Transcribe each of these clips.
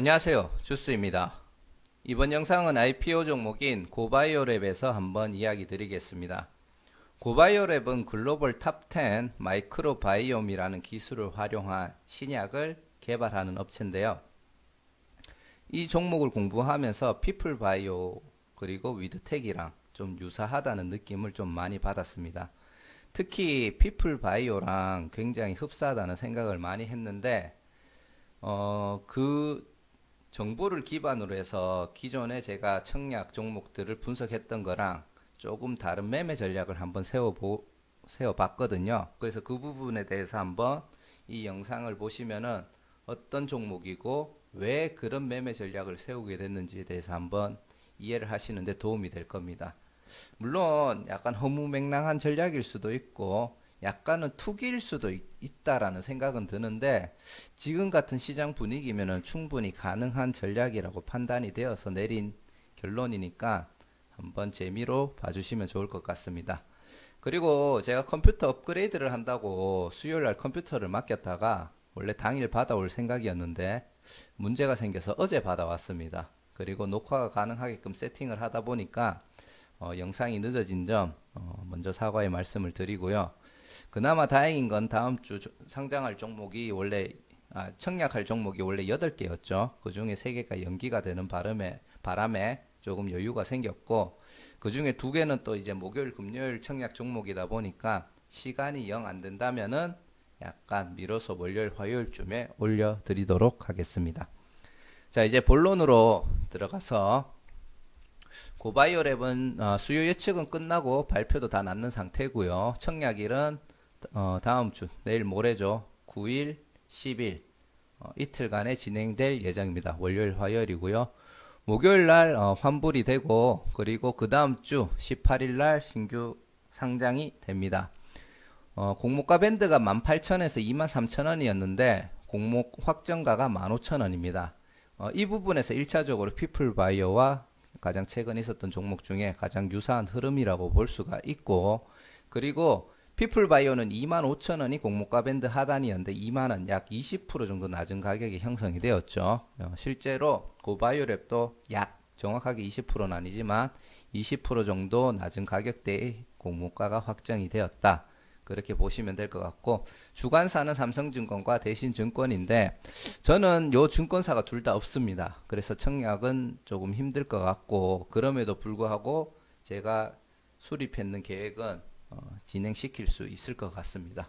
안녕하세요. 주스입니다. 이번 영상은 IPO 종목인 고바이오랩에서 한번 이야기 드리겠습니다. 고바이오랩은 글로벌 탑10 마이크로바이옴이라는 기술을 활용한 신약을 개발하는 업체인데요. 이 종목을 공부하면서 피플바이오 그리고 위드텍이랑 좀 유사하다는 느낌을 좀 많이 받았습니다. 특히 피플바이오랑 굉장히 흡사하다는 생각을 많이 했는데 그 정보를 기반으로 해서 기존에 제가 청약 종목들을 분석했던 거랑 조금 다른 매매 전략을 한번 세워봤거든요. 그래서 그 부분에 대해서 한번 이 영상을 보시면은 어떤 종목이고 왜 그런 매매 전략을 세우게 됐는지에 대해서 한번 이해를 하시는데 도움이 될 겁니다. 물론 약간 허무맹랑한 전략일 수도 있고 약간은 투기일 수도 있다라는 생각은 드는데 지금 같은 시장 분위기면은 충분히 가능한 전략이라고 판단이 되어서 내린 결론이니까 한번 재미로 봐주시면 좋을 것 같습니다. 그리고 제가 컴퓨터 업그레이드를 한다고 수요일날 컴퓨터를 맡겼다가 원래 당일 받아올 생각이었는데 문제가 생겨서 어제 받아왔습니다. 그리고 녹화가 가능하게끔 세팅을 하다 보니까 영상이 늦어진 점 먼저 사과의 말씀을 드리고요. 그나마 다행인 건 다음 주 상장할 종목이 청약할 종목이 원래 8개였죠. 그 중에 3개가 연기가 되는 바람에 조금 여유가 생겼고, 그 중에 2개는 또 이제 목요일, 금요일 청약 종목이다 보니까 시간이 영 안 된다면은 약간 미뤄서 월요일, 화요일쯤에 올려드리도록 하겠습니다. 자, 이제 본론으로 들어가서 고바이오랩은 수요 예측은 끝나고 발표도 다 났는 상태고요. 청약일은 다음 주 내일 모레죠. 9일, 10일 이틀간에 진행될 예정입니다. 월요일, 화요일이고요. 목요일 날 환불이 되고 그리고 그 다음 주 18일 날 신규 상장이 됩니다. 공모가 밴드가 18,000원에서 23,000원이었는데 공모 확정가가 15,000원입니다. 이 부분에서 1차적으로 피플바이오와 가장 최근 있었던 종목 중에 가장 유사한 흐름이라고 볼 수가 있고, 그리고 피플바이오는 25,000원이 공모가 밴드 하단이었는데 2만원 약 20% 정도 낮은 가격이 형성이 되었죠. 실제로 고바이오랩도 약 정확하게 20%는 아니지만 20% 정도 낮은 가격대의 공모가가 확정이 되었다. 그렇게 보시면 될 것 같고, 주관사는 삼성증권과 대신증권인데 저는 요 증권사가 둘 다 없습니다. 그래서 청약은 조금 힘들 것 같고, 그럼에도 불구하고 제가 수립했는 계획은 진행시킬 수 있을 것 같습니다.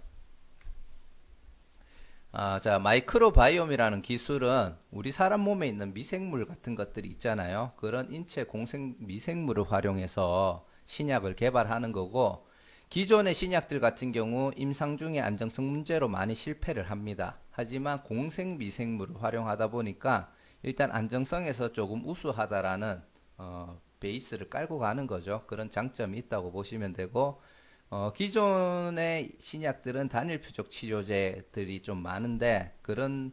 자, 마이크로바이옴이라는 기술은 우리 사람 몸에 있는 미생물 같은 것들이 있잖아요. 그런 인체 공생 미생물을 활용해서 신약을 개발하는 거고, 기존의 신약들 같은 경우 임상 중에 안정성 문제로 많이 실패를 합니다. 하지만 공생 미생물을 활용하다 보니까 일단 안정성에서 조금 우수하다라는 베이스를 깔고 가는 거죠. 그런 장점이 있다고 보시면 되고, 기존의 신약들은 단일 표적 치료제들이 좀 많은데 그런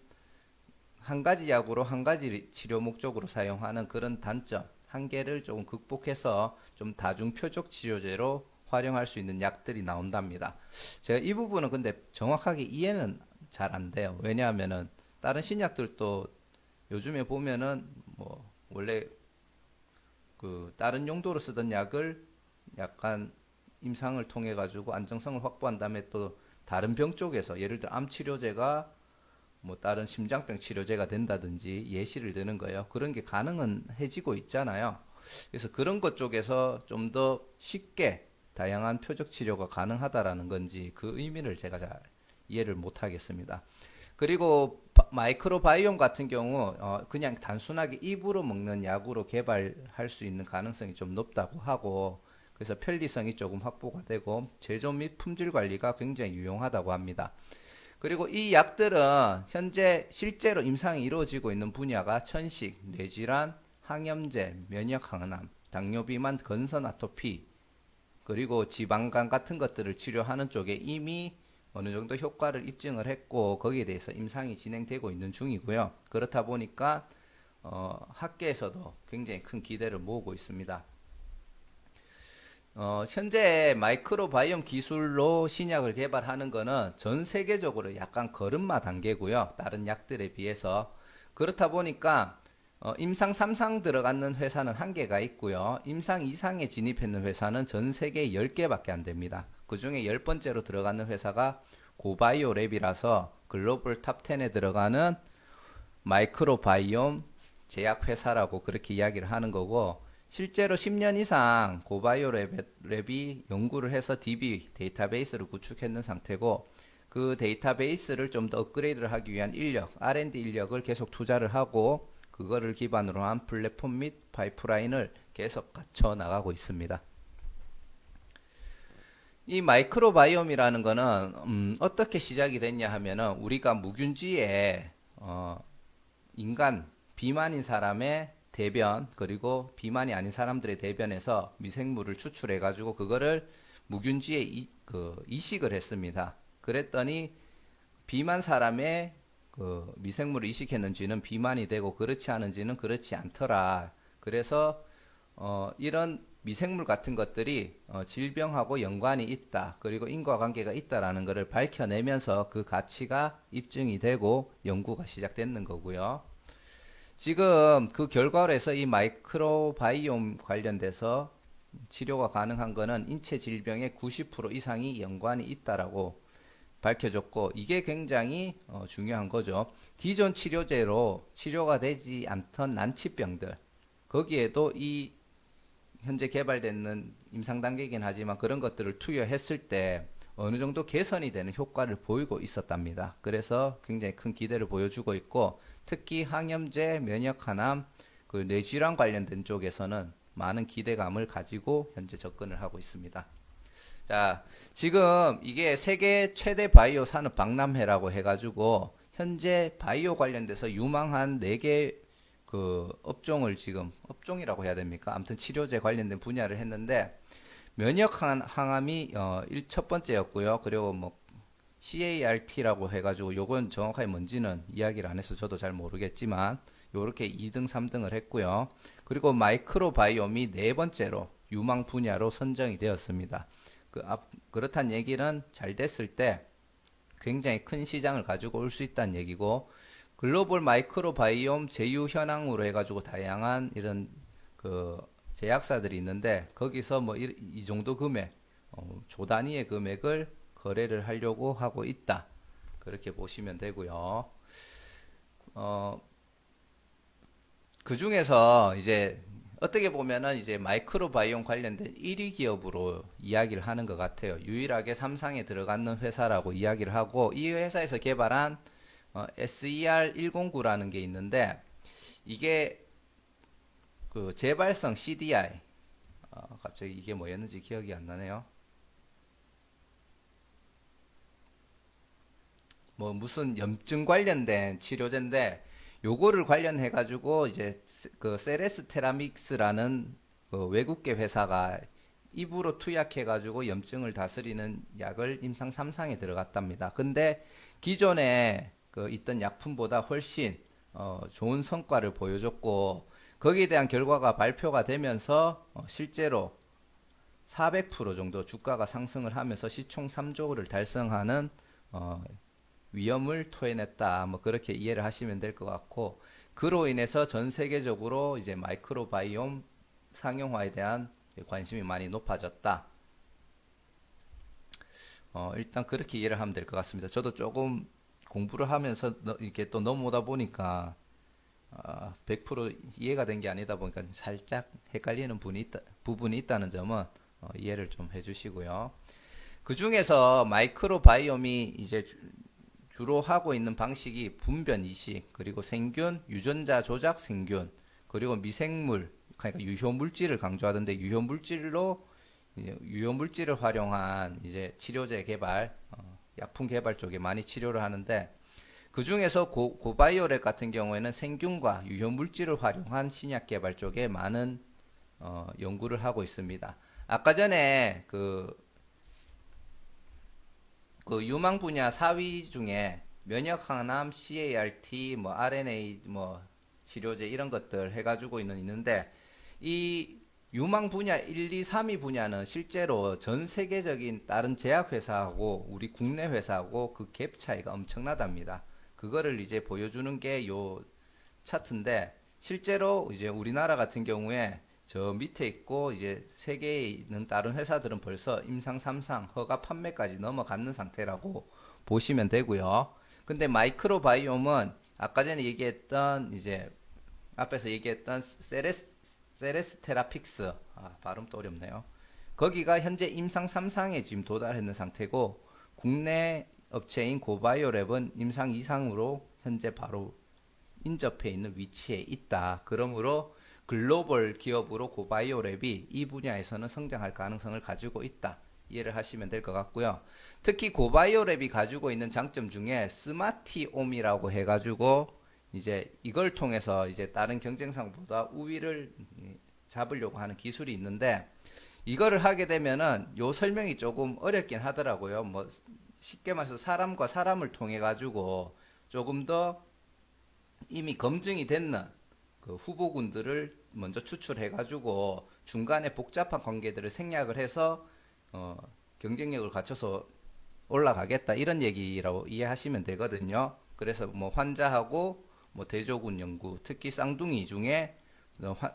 한 가지 약으로 한 가지 치료 목적으로 사용하는 그런 단점 한계를 조금 극복해서 좀 다중 표적 치료제로 활용할 수 있는 약들이 나온답니다. 제가 이 부분은 근데 정확하게 이해는 잘 안 돼요. 왜냐하면은 다른 신약들도 요즘에 보면은 뭐 원래 그 다른 용도로 쓰던 약을 약간 임상을 통해 가지고 안정성을 확보한 다음에 또 다른 병 쪽에서 예를 들어 암 치료제가 뭐 다른 심장병 치료제가 된다든지 예시를 드는 거예요. 그런 게 가능은 해지고 있잖아요. 그래서 그런 것 쪽에서 좀 더 쉽게 다양한 표적 치료가 가능하다라는 건지 그 의미를 제가 잘 이해를 못 하겠습니다. 그리고 마이크로바이옴 같은 경우 그냥 단순하게 입으로 먹는 약으로 개발할 수 있는 가능성이 좀 높다고 하고, 그래서 편리성이 조금 확보가 되고 제조 및 품질 관리가 굉장히 유용하다고 합니다. 그리고 이 약들은 현재 실제로 임상이 이루어지고 있는 분야가 천식, 뇌질환, 항염제, 면역항암, 당뇨비만, 건선 아토피, 그리고 지방간 같은 것들을 치료하는 쪽에 이미 어느 정도 효과를 입증을 했고 거기에 대해서 임상이 진행되고 있는 중이고요. 그렇다 보니까 학계에서도 굉장히 큰 기대를 모으고 있습니다. 현재 마이크로바이옴 기술로 신약을 개발하는 거는 전 세계적으로 약간 걸음마 단계고요. 다른 약들에 비해서. 그렇다 보니까 임상 3상 들어가는 회사는 한 개가 있고요. 임상 2상에 진입했는 회사는 전 세계 10개밖에 안 됩니다. 그 중에 10번째로 들어가는 회사가 고바이오랩이라서 글로벌 탑10에 들어가는 마이크로바이옴 제약회사라고 그렇게 이야기를 하는 거고, 실제로 10년 이상 고바이오랩이 연구를 해서 DB 데이터베이스를 구축했는 상태고, 그 데이터베이스를 좀 더 업그레이드를 하기 위한 인력, R&D 인력을 계속 투자를 하고 그거를 기반으로 한 플랫폼 및 파이프라인을 계속 갖춰 나가고 있습니다. 이 마이크로바이옴이라는 거는 어떻게 시작이 됐냐 하면은, 우리가 무균지에 인간 비만인 사람의 대변, 그리고 비만이 아닌 사람들의 대변에서 미생물을 추출해 가지고 그거를 무균지에 이식을 했습니다. 그랬더니 비만 사람의 그 미생물을 이식했는지는 비만이 되고 그렇지 않은지는 그렇지 않더라. 그래서 이런 미생물 같은 것들이 질병하고 연관이 있다, 그리고 인과관계가 있다라는 것을 밝혀내면서 그 가치가 입증이 되고 연구가 시작됐는 거고요. 지금 그 결과로 해서 이 마이크로바이옴 관련돼서 치료가 가능한 거는 인체 질병의 90% 이상이 연관이 있다라고 밝혀졌고, 이게 굉장히 중요한 거죠. 기존 치료제로 치료가 되지 않던 난치병들, 거기에도 이 현재 개발되는 임상 단계이긴 하지만 그런 것들을 투여했을 때 어느 정도 개선이 되는 효과를 보이고 있었답니다. 그래서 굉장히 큰 기대를 보여주고 있고, 특히 항염제, 면역항암, 그 뇌질환 관련된 쪽에서는 많은 기대감을 가지고 현재 접근을 하고 있습니다. 자, 지금 이게 세계 최대 바이오 산업 박람회라고 해가지고 현재 바이오 관련돼서 유망한 4개 그 업종을 지금, 업종이라고 해야 됩니까? 아무튼 치료제 관련된 분야를 했는데, 면역 항암이 첫 번째였고요. 그리고 뭐 CART라고 해가지고 요건 정확하게 뭔지는 이야기를 안 해서 저도 잘 모르겠지만 요렇게 2등, 3등을 했고요. 그리고 마이크로바이옴이 4번째로 유망 분야로 선정이 되었습니다. 그렇다는 얘기는 잘 됐을 때 굉장히 큰 시장을 가지고 올 수 있다는 얘기고, 글로벌 마이크로바이옴 제휴 현황으로 해가지고 다양한 이런 그 제약사들이 있는데, 거기서 뭐 이 정도 금액, 조 단위의 금액을 거래를 하려고 하고 있다, 그렇게 보시면 되고요. 그 중에서 이제 어떻게 보면은 이제 마이크로바이옴 관련된 1위 기업으로 이야기를 하는 것 같아요. 유일하게 3상에 들어가는 회사라고 이야기를 하고, 이 회사에서 개발한 SER109라는 게 있는데, 이게 그 재발성 CDI, 갑자기 이게 뭐였는지 기억이 안 나네요. 뭐 무슨 염증 관련된 치료제인데, 요거를 관련해 가지고 이제 그 세레스 테라믹스라는 그 외국계 회사가 입으로 투약해 가지고 염증을 다스리는 약을 임상 3상에 들어갔답니다. 근데 기존에 그 있던 약품보다 훨씬 좋은 성과를 보여줬고, 거기에 대한 결과가 발표가 되면서 실제로 400% 정도 주가가 상승을 하면서 시총 3조를 달성하는 위험을 토해냈다, 뭐 그렇게 이해를 하시면 될 것 같고, 그로 인해서 전 세계적으로 이제 마이크로바이옴 상용화에 대한 관심이 많이 높아졌다. 일단 그렇게 이해를 하면 될 것 같습니다. 저도 조금 공부를 하면서 이렇게 또 넘어오다 보니까 100% 이해가 된 게 아니다 보니까 살짝 헷갈리는 부분이 있다는 점은 이해를 좀 해주시고요. 그 중에서 마이크로바이옴이 이제 주로 하고 있는 방식이 분변 이식, 그리고 생균, 유전자 조작 생균, 그리고 미생물, 그러니까 유효물질을 강조하던데, 유효물질을 활용한 이제 치료제 개발, 약품 개발 쪽에 많이 치료를 하는데, 그 중에서 고바이오랩 같은 경우에는 생균과 유효물질을 활용한 신약 개발 쪽에 많은 연구를 하고 있습니다. 아까 전에 그 유망 분야 4위 중에 면역항암, CART, 뭐 RNA, 뭐 치료제 이런 것들 해가지고 있는데, 이 유망 분야 1, 2, 3위 분야는 실제로 전 세계적인 다른 제약회사하고 우리 국내 회사하고 그 갭 차이가 엄청나답니다. 그거를 이제 보여주는 게 요 차트인데 실제로 이제 우리나라 같은 경우에 저 밑에 있고 이제 세계에 있는 다른 회사들은 벌써 임상 3상 허가 판매까지 넘어가는 상태라고 보시면 되고요. 근데 마이크로바이옴은 아까 전에 얘기했던 이제 앞에서 얘기했던 세레스테라픽스 발음도 어렵네요. 거기가 현재 임상 3상에 지금 도달했는 상태고 국내 업체인 고바이오랩은 임상 2상으로 현재 바로 인접해 있는 위치에 있다. 그러므로 글로벌 기업으로 고바이오랩이 이 분야에서는 성장할 가능성을 가지고 있다. 이해를 하시면 될 것 같고요. 특히 고바이오랩이 가지고 있는 장점 중에 스마티옴이라고 해가지고 이제 이걸 통해서 이제 다른 경쟁상보다 우위를 잡으려고 하는 기술이 있는데 이거를 하게 되면은 요 설명이 조금 어렵긴 하더라고요. 뭐 쉽게 말해서 사람과 사람을 통해 가지고 조금 더 이미 검증이 됐는 그 후보군들을 먼저 추출해 가지고 중간에 복잡한 관계들을 생략을 해서 경쟁력을 갖춰서 올라가겠다 이런 얘기라고 이해하시면 되거든요. 그래서 뭐 환자하고 뭐 대조군 연구, 특히 쌍둥이 중에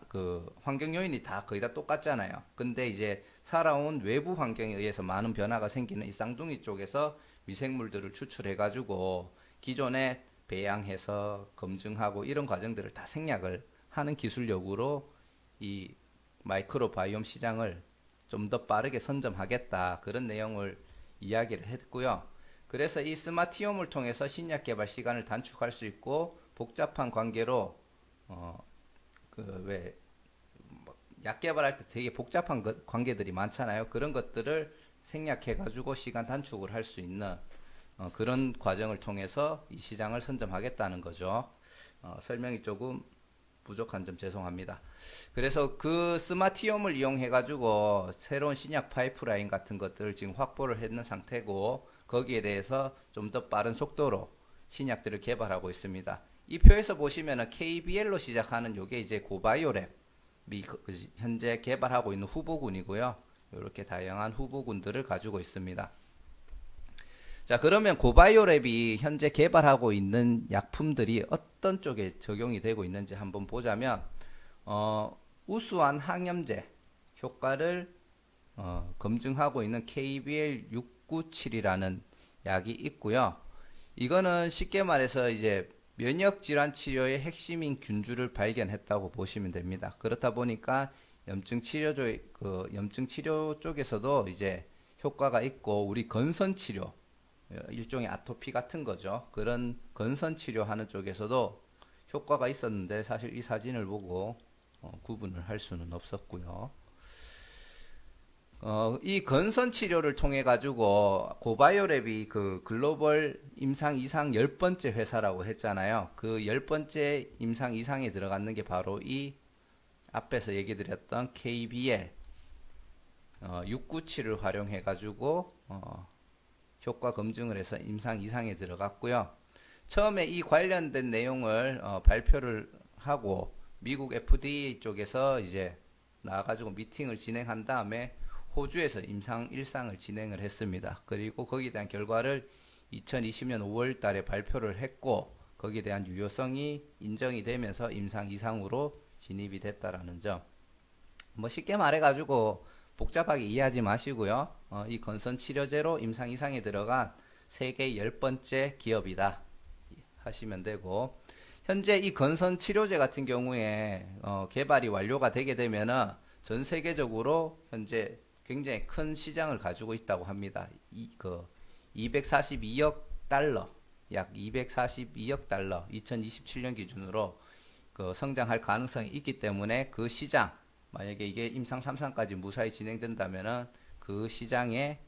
그 환경 요인이 다 거의 다 똑같잖아요. 근데 이제 살아온 외부 환경에 의해서 많은 변화가 생기는 이 쌍둥이 쪽에서 미생물들을 추출해 가지고 기존에 배양해서 검증하고 이런 과정들을 다 생략을 하는 기술력으로 이 마이크로바이옴 시장을 좀 더 빠르게 선점하겠다 그런 내용을 이야기를 했고요. 그래서 이 스마티움을 통해서 신약 개발 시간을 단축할 수 있고 복잡한 관계로 그 약 개발할 때 되게 복잡한 관계들이 많잖아요. 그런 것들을 생략해 가지고 시간 단축을 할 수 있는 그런 과정을 통해서 이 시장을 선점하겠다는 거죠. 설명이 조금 부족한 점 죄송합니다. 그래서 그 스마티움을 이용해 가지고 새로운 신약 파이프라인 같은 것들을 지금 확보를 했는 상태고 거기에 대해서 좀 더 빠른 속도로 신약들을 개발하고 있습니다. 이 표에서 보시면은 KBL로 시작하는 요게 이제 고바이오랩이 현재 개발하고 있는 후보군이고요. 이렇게 다양한 후보군들을 가지고 있습니다. 자, 그러면 고바이오랩이 현재 개발하고 있는 약품들이 어떤 쪽에 적용이 되고 있는지 한번 보자면 우수한 항염제 효과를 검증하고 있는 KBL697이라는 약이 있고요. 이거는 쉽게 말해서 이제 면역 질환 치료의 핵심인 균주를 발견했다고 보시면 됩니다. 그렇다 보니까 염증 치료 쪽에서도 이제 효과가 있고 우리 건선 치료 일종의 아토피 같은 거죠. 그런 건선 치료하는 쪽에서도 효과가 있었는데 사실 이 사진을 보고 구분을 할 수는 없었고요. 이 건선 치료를 통해 가지고 고바이오랩이 그 글로벌 임상 2상 10번째 회사라고 했잖아요. 그 10번째 임상 2상에 들어갔는 게 바로 이 앞에서 얘기 드렸던 KBL 697을 활용해 가지고 효과 검증을 해서 임상 2상에 들어갔고요. 처음에 이 관련된 내용을 발표를 하고 미국 FDA 쪽에서 이제 나와가지고 미팅을 진행한 다음에 호주에서 임상 1상을 진행을 했습니다. 그리고 거기에 대한 결과를 2020년 5월 달에 발표를 했고 거기에 대한 유효성이 인정이 되면서 임상 2상으로 진입이 됐다라는 점. 뭐 쉽게 말해가지고 복잡하게 이해하지 마시고요. 이 건선 치료제로 임상 2상에 들어간 세계 10번째 기업이다 하시면 되고 현재 이 건선 치료제 같은 경우에 개발이 완료가 되게 되면은 전 세계적으로 현재 굉장히 큰 시장을 가지고 있다고 합니다. 242억 달러, 약 242억 달러 2027년 기준으로 성장할 가능성이 있기 때문에 그 시장 만약에 이게 임상 3상까지 무사히 진행된다면은 그 시장에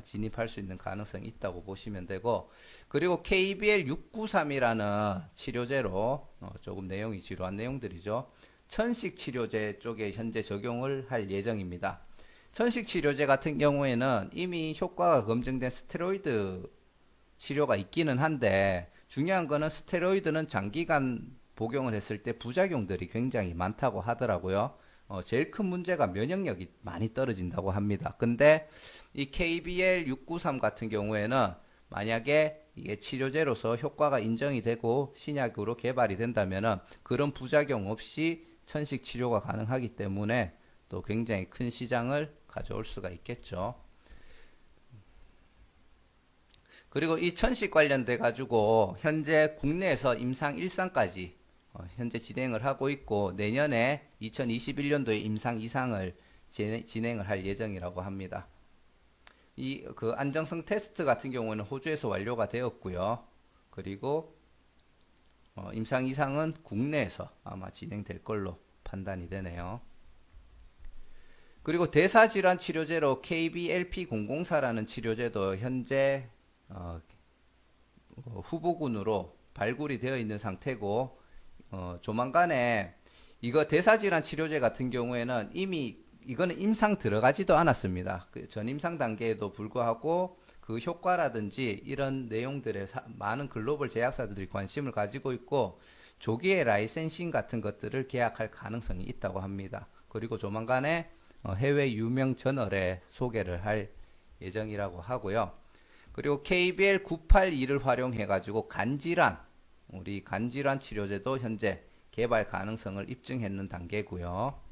진입할 수 있는 가능성이 있다고 보시면 되고 그리고 KBL693이라는 치료제로 조금 내용이 지루한 내용들이죠. 천식 치료제 쪽에 현재 적용을 할 예정입니다. 천식 치료제 같은 경우에는 이미 효과가 검증된 스테로이드 치료가 있기는 한데 중요한 거는 스테로이드는 장기간 복용을 했을 때 부작용들이 굉장히 많다고 하더라고요. 제일 큰 문제가 면역력이 많이 떨어진다고 합니다. 근데 이 KBL693 같은 경우에는 만약에 이게 치료제로서 효과가 인정이 되고 신약으로 개발이 된다면은 그런 부작용 없이 천식 치료가 가능하기 때문에 또 굉장히 큰 시장을 가져올 수가 있겠죠. 그리고 이 천식 관련돼 가지고 현재 국내에서 임상 1상까지 현재 진행을 하고 있고 내년에 2021년도에 임상 2상을 진행을 할 예정이라고 합니다. 이 그 안정성 테스트 같은 경우는 호주에서 완료가 되었고요. 그리고 임상 2상은 국내에서 아마 진행될 걸로 판단이 되네요. 그리고 대사질환 치료제로 KBLP004라는 치료제도 현재 후보군으로 발굴이 되어 있는 상태고 조만간에 이거 대사질환 치료제 같은 경우에는 이미 이거는 임상 들어가지도 않았습니다. 그 전임상 단계에도 불구하고 그 효과라든지 이런 내용들에 많은 글로벌 제약사들이 관심을 가지고 있고 조기에 라이센싱 같은 것들을 계약할 가능성이 있다고 합니다. 그리고 조만간에 해외 유명 저널에 소개를 할 예정이라고 하고요. 그리고 KBL982를 활용해 가지고 우리 간질환 치료제도 현재 개발 가능성을 입증했는 단계고요.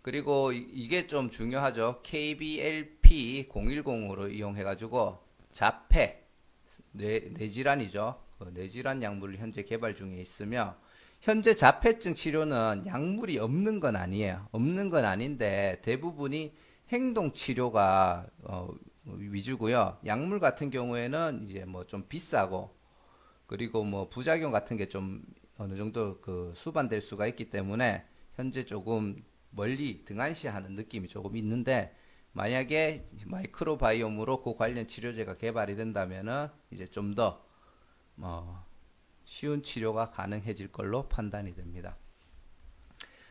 그리고 이게 좀 중요하죠. KBLP010으로 이용해 가지고 자폐 뇌질환이죠. 그 뇌질환 약물을 현재 개발 중에 있으며 현재 자폐증 치료는 약물이 없는 건 아니에요. 없는 건 아닌데 대부분이 행동 치료가 위주고요. 약물 같은 경우에는 이제 뭐 좀 비싸고 그리고 뭐 부작용 같은 게 좀 어느 정도 그 수반될 수가 있기 때문에 현재 조금 멀리 등한시하는 느낌이 조금 있는데 만약에 마이크로바이옴으로 그 관련 치료제가 개발이 된다면은 이제 좀 더 쉬운 치료가 가능해질 걸로 판단이 됩니다.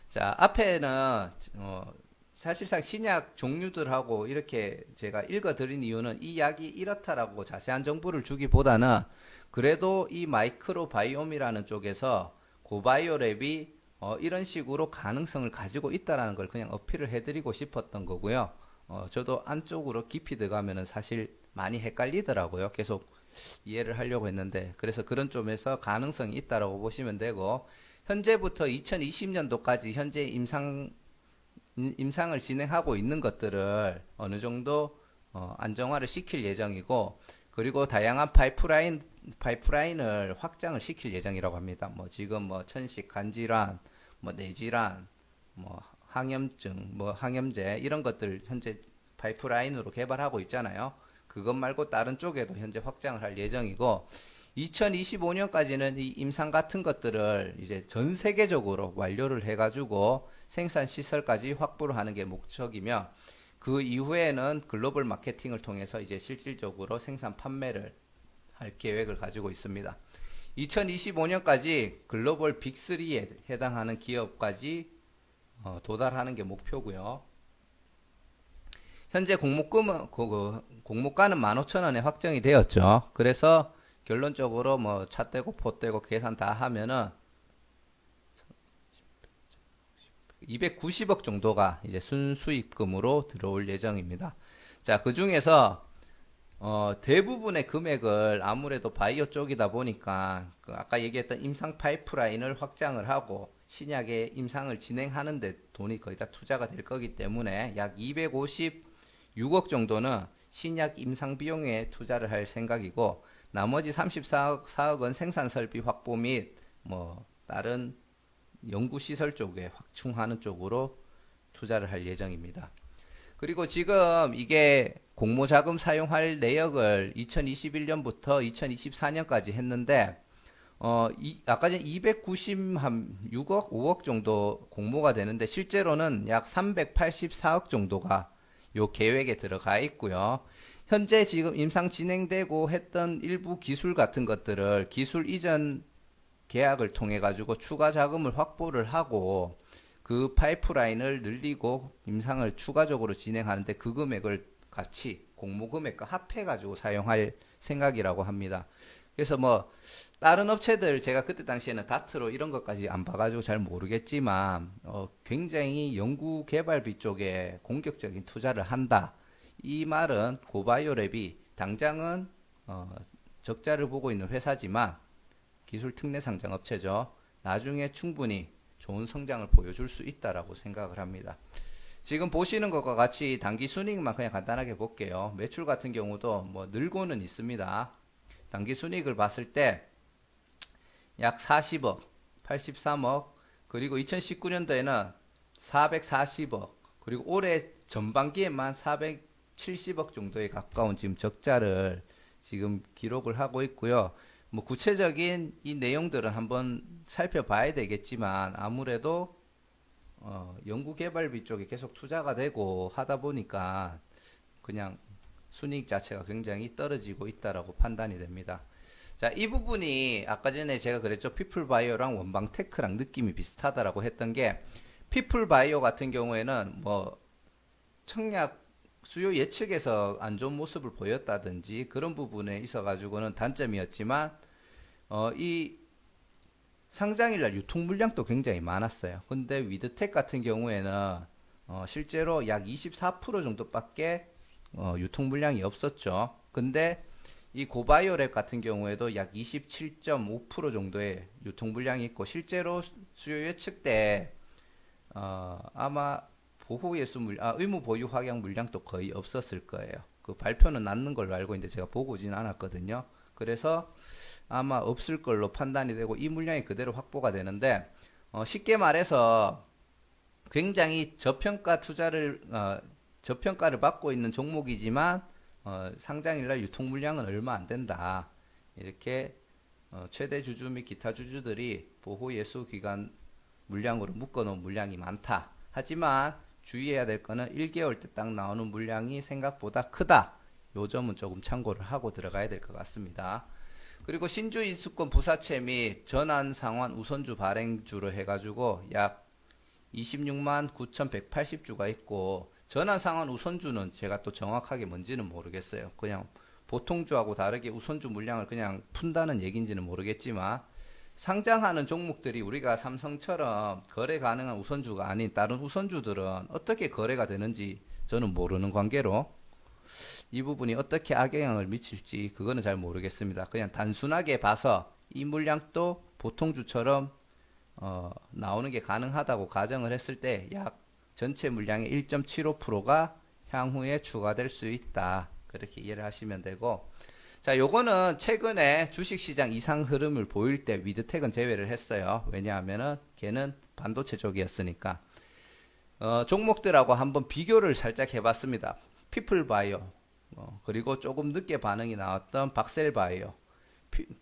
자, 앞에는 사실상 신약 종류들하고 이렇게 제가 읽어드린 이유는 이 약이 이렇다라고 자세한 정보를 주기보다는 그래도 이 마이크로바이옴이라는 쪽에서 고바이오랩이 이런 식으로 가능성을 가지고 있다라는 걸 그냥 어필을 해드리고 싶었던 거고요. 저도 안쪽으로 깊이 들어가면은 사실 많이 헷갈리더라고요. 계속 이해를 하려고 했는데 그래서 그런 점에서 가능성이 있다라고 보시면 되고 현재부터 2020년도까지 현재 임상을 진행하고 있는 것들을 어느 정도 안정화를 시킬 예정이고 그리고 다양한 파이프라인을 확장을 시킬 예정이라고 합니다. 뭐 지금 뭐 천식, 간질환, 뭐 뇌질환, 뭐 항염증, 뭐 항염제 이런 것들 현재 파이프라인으로 개발하고 있잖아요. 그것 말고 다른 쪽에도 현재 확장을 할 예정이고 2025년까지는 이 임상 같은 것들을 이제 전 세계적으로 완료를 해가지고 생산 시설까지 확보를 하는 게 목적이며 그 이후에는 글로벌 마케팅을 통해서 이제 실질적으로 생산 판매를 할 계획을 가지고 있습니다. 2025년까지 글로벌 빅3에 해당하는 기업까지 도달하는 게 목표고요. 현재 공모가는 15,000원에 확정이 되었죠. 그래서 결론적으로 뭐 차 떼고 포 떼고 계산 다 하면은 290억 정도가 이제 순수익금으로 들어올 예정입니다. 자, 그 중에서 대부분의 금액을 아무래도 바이오 쪽이다 보니까 그 아까 얘기했던 임상 파이프라인을 확장을 하고 신약의 임상을 진행하는데 돈이 거의 다 투자가 될 거기 때문에 약 256억 정도는 신약 임상 비용에 투자를 할 생각이고 나머지 34억은 생산 설비 확보 및 뭐 다른 연구시설 쪽에 확충하는 쪽으로 투자를 할 예정입니다. 그리고 지금 이게 공모자금 사용할 내역을 2021년부터 2024년까지 했는데 아까 전에 296억, 5억 정도 공모가 되는데 실제로는 약 384억 정도가 요 계획에 들어가 있고요. 현재 지금 임상 진행되고 했던 일부 기술 같은 것들을 기술 이전 계약을 통해 가지고 추가 자금을 확보를 하고 그 파이프라인을 늘리고 임상을 추가적으로 진행하는데 그 금액을 같이 공모 금액과 합해 가지고 사용할 생각이라고 합니다. 그래서 뭐 다른 업체들 제가 그때 당시에는 다트로 이런 것까지 안 봐가지고 잘 모르겠지만 굉장히 연구 개발비 쪽에 공격적인 투자를 한다. 이 말은 고바이오랩이 당장은 적자를 보고 있는 회사지만 기술 특례 상장 업체죠. 나중에 충분히 좋은 성장을 보여줄 수 있다라고 생각을 합니다. 지금 보시는 것과 같이 단기 순이익만 그냥 간단하게 볼게요. 매출 같은 경우도 뭐 늘고는 있습니다. 단기 순이익을 봤을 때 약 40억, 83억, 그리고 2019년도에는 440억, 그리고 올해 전반기에만 470억 정도에 가까운 지금 적자를 지금 기록을 하고 있고요. 뭐 구체적인 이 내용들은 한번 살펴봐야 되겠지만 아무래도 연구개발비 쪽에 계속 투자가 되고 하다 보니까 그냥 순이익 자체가 굉장히 떨어지고 있다라고 판단이 됩니다. 자, 이 부분이 아까 전에 제가 그랬죠. 피플바이오랑 원방테크랑 느낌이 비슷하다라고 했던 게 피플바이오 같은 경우에는 뭐 청약 수요 예측에서 안 좋은 모습을 보였다든지 그런 부분에 있어 가지고는 단점이었지만 이 상장일날 유통 물량도 굉장히 많았어요. 근데 위드텍 같은 경우에는 실제로 약 24% 정도밖에 유통 물량이 없었죠. 근데 이 고바이오랩 같은 경우에도 약 27.5% 정도의 유통 물량이 있고 실제로 수요 예측 때 아마 의무 보유 확약 물량도 거의 없었을 거예요. 그 발표는 났는 걸로 알고 있는데 제가 보고 오진 않았거든요. 그래서 아마 없을 걸로 판단이 되고 이 물량이 그대로 확보가 되는데 쉽게 말해서 굉장히 저평가를 받고 있는 종목이지만 상장일날 유통 물량은 얼마 안 된다. 이렇게 최대 주주 및 기타 주주들이 보호 예수 기간 물량으로 묶어놓은 물량이 많다. 하지만 주의해야 될 거는 1개월 때 딱 나오는 물량이 생각보다 크다. 요 점은 조금 참고를 하고 들어가야 될 것 같습니다. 그리고 신주 인수권 부사채 및 전환 상환 우선주 발행주로 해가지고 약 26만 9,180주가 있고 전환 상환 우선주는 제가 또 정확하게 뭔지는 모르겠어요. 그냥 보통주하고 다르게 우선주 물량을 그냥 푼다는 얘기인지는 모르겠지만 상장하는 종목들이 우리가 삼성처럼 거래 가능한 우선주가 아닌 다른 우선주들은 어떻게 거래가 되는지 저는 모르는 관계로 이 부분이 어떻게 악영향을 미칠지 그거는 잘 모르겠습니다. 그냥 단순하게 봐서 이 물량도 보통주처럼 나오는 게 가능하다고 가정을 했을 때 약 전체 물량의 1.75%가 향후에 추가될 수 있다. 그렇게 이해를 하시면 되고 자, 요거는 최근에 주식시장 이상 흐름을 보일 때 위드텍은 제외를 했어요. 왜냐하면은 걔는 반도체 쪽이었으니까 종목들하고 한번 비교를 살짝 해봤습니다. 피플바이오 그리고 조금 늦게 반응이 나왔던 박셀바이오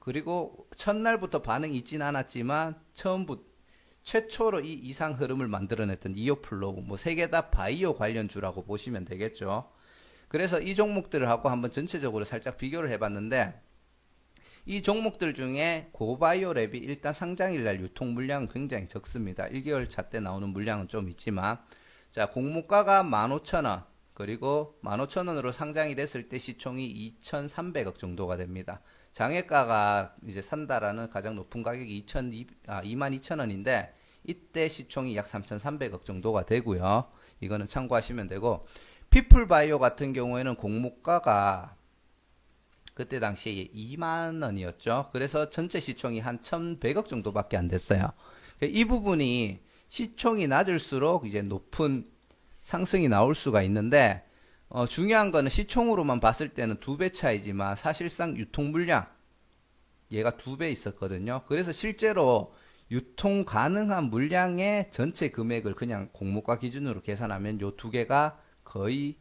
그리고 첫날부터 반응이 있진 않았지만 최초로 이 이상 흐름을 만들어냈던 이오플로우 뭐 세 개 다 바이오 관련주라고 보시면 되겠죠. 그래서 이 종목들을 하고 한번 전체적으로 살짝 비교를 해봤는데 이 종목들 중에 고바이오랩이 일단 상장일날 유통 물량은 굉장히 적습니다. 1개월 차 때 나오는 물량은 좀 있지만 자 공모가가 15,000원 그리고 15,000원으로 상장이 됐을 때 시총이 2,300억 정도가 됩니다. 장외가가 이제 산다라는 가장 높은 가격이 22,000원인데 이때 시총이 약 3,300억 정도가 되고요. 이거는 참고하시면 되고 피플바이오 같은 경우에는 공모가가 그때 당시에 2만원이었죠. 그래서 전체 시총이 한 1,100억 정도밖에 안 됐어요. 이 부분이 시총이 낮을수록 이제 높은 상승이 나올 수가 있는데 중요한 거는 시총으로만 봤을 때는 2배 차이지만 사실상 유통 물량 얘가 2배 있었거든요. 그래서 실제로 유통 가능한 물량의 전체 금액을 그냥 공모가 기준으로 계산하면 요 두 개가 거의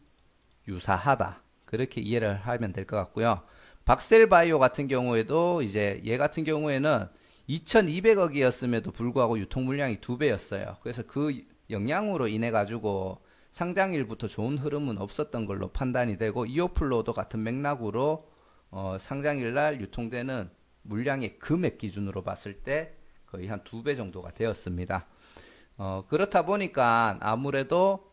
유사하다. 그렇게 이해를 하면 될 것 같고요. 박셀바이오 같은 경우에도 이제 얘 같은 경우에는 2,200억이었음에도 불구하고 유통 물량이 2배였어요. 그래서 그 영향으로 인해 가지고 상장일부터 좋은 흐름은 없었던 걸로 판단이 되고 이오플로도 같은 맥락으로 상장일날 유통되는 물량의 금액 기준으로 봤을 때 거의 한 2배 정도가 되었습니다. 그렇다 보니까 아무래도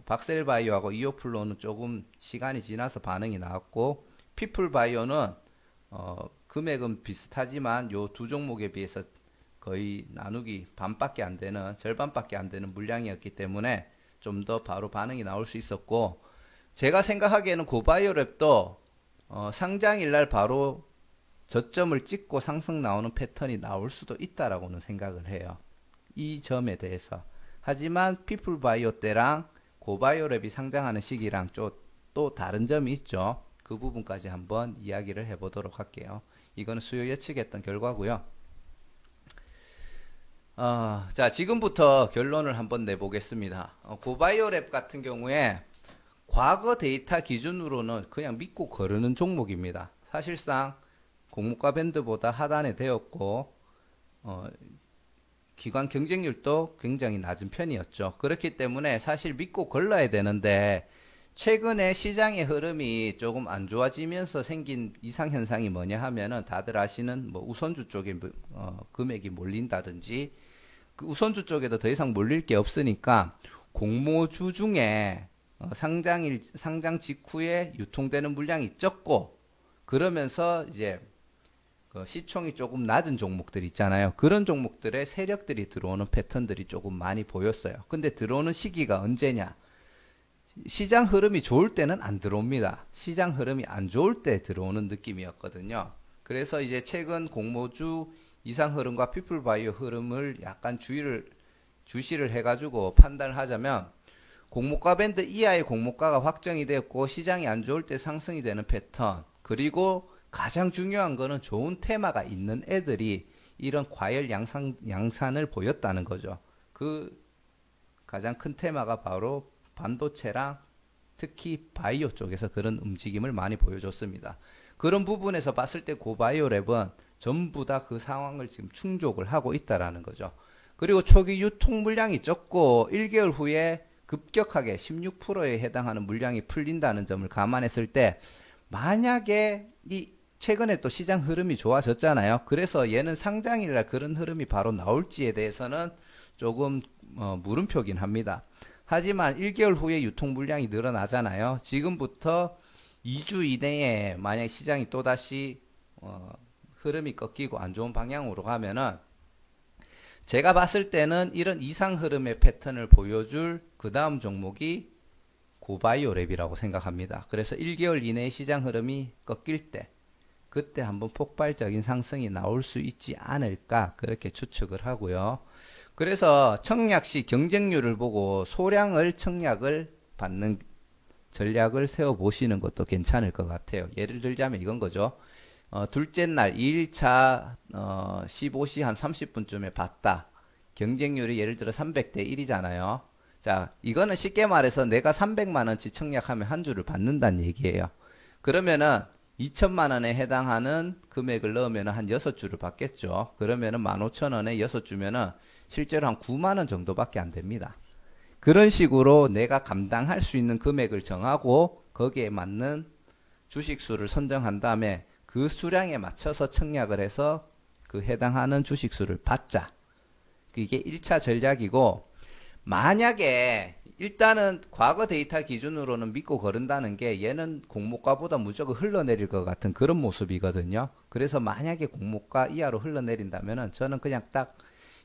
박셀바이오하고 이오플로는 조금 시간이 지나서 반응이 나왔고 피플바이오는 금액은 비슷하지만 요 두 종목에 비해서 거의 나누기 반밖에 안 되는 절반밖에 안 되는 물량이었기 때문에 좀 더 바로 반응이 나올 수 있었고 제가 생각하기에는 고바이오랩도 상장일 날 바로 저점을 찍고 상승 나오는 패턴이 나올 수도 있다라고는 생각을 해요. 이 점에 대해서. 하지만 피플바이오 때랑 고바이오랩이 상장하는 시기랑 또 다른 점이 있죠. 그 부분까지 한번 이야기를 해보도록 할게요. 이거는 수요 예측했던 결과고요. 자, 지금부터 결론을 한번 내보겠습니다. 고바이오랩 같은 경우에 과거 데이터 기준으로는 그냥 믿고 거르는 종목입니다. 사실상 공모가 밴드보다 하단에 되었고 기관 경쟁률도 굉장히 낮은 편이었죠. 그렇기 때문에 사실 믿고 걸러야 되는데 최근에 시장의 흐름이 조금 안 좋아지면서 생긴 이상현상이 뭐냐 하면은 다들 아시는 뭐 우선주 쪽에 금액이 몰린다든지 그 우선주 쪽에도 더 이상 몰릴 게 없으니까 공모주 중에 상장 직후에 유통되는 물량이 적고 그러면서 이제 시총이 조금 낮은 종목들 있잖아요. 그런 종목들의 세력들이 들어오는 패턴들이 조금 많이 보였어요. 근데 들어오는 시기가 언제냐? 시장 흐름이 좋을 때는 안 들어옵니다. 시장 흐름이 안 좋을 때 들어오는 느낌이었거든요. 그래서 이제 최근 공모주 이상 흐름과 피플바이오 흐름을 약간 주시를 해가지고 판단을 하자면 공모가 밴드 이하의 공모가가 확정이 되었고 시장이 안 좋을 때 상승이 되는 패턴 그리고 가장 중요한 거는 좋은 테마가 있는 애들이 이런 과열 양산을 보였다는 거죠. 그 가장 큰 테마가 바로 반도체랑 특히 바이오 쪽에서 그런 움직임을 많이 보여줬습니다. 그런 부분에서 봤을 때 고바이오랩은 전부 다 그 상황을 지금 충족을 하고 있다라는 거죠. 그리고 초기 유통 물량이 적고 1개월 후에 급격하게 16%에 해당하는 물량이 풀린다는 점을 감안했을 때 만약에 최근에 또 시장 흐름이 좋아졌잖아요. 그래서 얘는 상장이라 그런 흐름이 바로 나올지에 대해서는 조금 물음표긴 합니다. 하지만 1개월 후에 유통 물량이 늘어나잖아요. 지금부터 2주 이내에 만약 시장이 또다시 흐름이 꺾이고 안 좋은 방향으로 가면은 제가 봤을 때는 이런 이상 흐름의 패턴을 보여줄 그 다음 종목이 고바이오랩이라고 생각합니다. 그래서 1개월 이내에 시장 흐름이 꺾일 때 그때 한번 폭발적인 상승이 나올 수 있지 않을까 그렇게 추측을 하고요. 그래서 청약 시 경쟁률을 보고 소량을 청약을 받는 전략을 세워보시는 것도 괜찮을 것 같아요. 예를 들자면 이건 거죠. 둘째 날 2일차 15시 한 30분쯤에 봤다. 경쟁률이 예를 들어 300대 1이잖아요. 자, 이거는 쉽게 말해서 내가 300만원치 청약하면 한 주를 받는다는 얘기예요. 그러면은 2천만원에 해당하는 금액을 넣으면 한 6주를 받겠죠. 그러면은 15,000원에 6주면은 실제로 한 9만원 정도밖에 안 됩니다. 그런 식으로 내가 감당할 수 있는 금액을 정하고 거기에 맞는 주식수를 선정한 다음에 그 수량에 맞춰서 청약을 해서 그 해당하는 주식수를 받자. 이게 1차 전략이고 만약에 일단은 과거 데이터 기준으로는 믿고 거른다는 게 얘는 공모가보다 무조건 흘러내릴 것 같은 그런 모습이거든요. 그래서 만약에 공모가 이하로 흘러내린다면은 저는 그냥 딱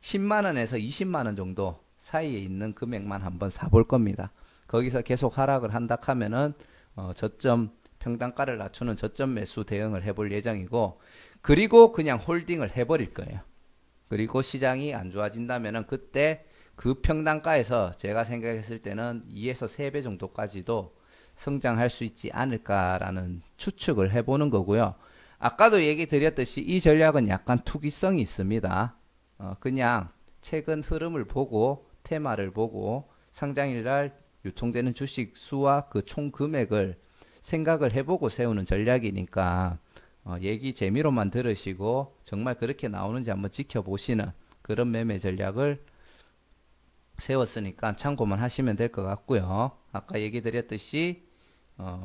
10만원에서 20만원 정도 사이에 있는 금액만 한번 사볼 겁니다. 거기서 계속 하락을 한다 하면은 저점 평단가를 낮추는 저점 매수 대응을 해볼 예정이고 그리고 그냥 홀딩을 해버릴 거예요. 그리고 시장이 안 좋아진다면은 그때 그 평단가에서 제가 생각했을 때는 2에서 3배 정도까지도 성장할 수 있지 않을까라는 추측을 해보는 거고요. 아까도 얘기 드렸듯이 이 전략은 약간 투기성이 있습니다. 그냥 최근 흐름을 보고 테마를 보고 상장일날 유통되는 주식 수와 그 총 금액을 생각을 해보고 세우는 전략이니까 얘기 재미로만 들으시고 정말 그렇게 나오는지 한번 지켜보시는 그런 매매 전략을 세웠으니까 참고만 하시면 될 것 같고요. 아까 얘기 드렸듯이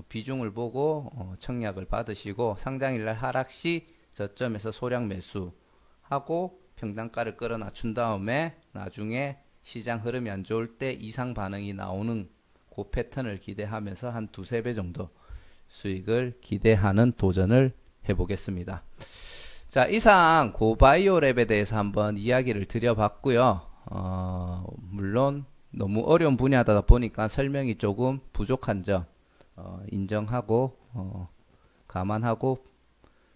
비중을 보고 청약을 받으시고 상장일날 하락시 저점에서 소량 매수하고 평단가를 끌어 낮춘 다음에 나중에 시장 흐름이 안 좋을 때 이상 반응이 나오는 그 패턴을 기대하면서 한 2~3배 정도 수익을 기대하는 도전을 해보겠습니다. 자, 이상 고바이오랩에 대해서 한번 이야기를 드려봤고요. 물론 너무 어려운 분야다 보니까 설명이 조금 부족한 점 인정하고 감안하고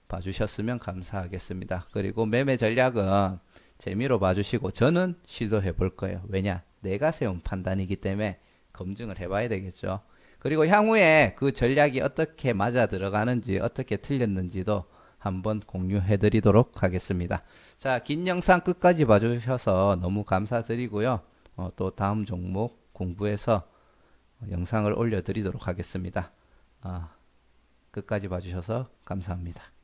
봐주셨으면 감사하겠습니다. 그리고 매매 전략은 재미로 봐주시고 저는 시도해 볼 거예요. 왜냐? 내가 세운 판단이기 때문에 검증을 해봐야 되겠죠. 그리고 향후에 그 전략이 어떻게 맞아 들어가는지 어떻게 틀렸는지도 한번 공유해 드리도록 하겠습니다. 자, 긴 영상 끝까지 봐주셔서 너무 감사드리고요. 또 다음 종목 공부해서 영상을 올려 드리도록 하겠습니다. 끝까지 봐주셔서 감사합니다.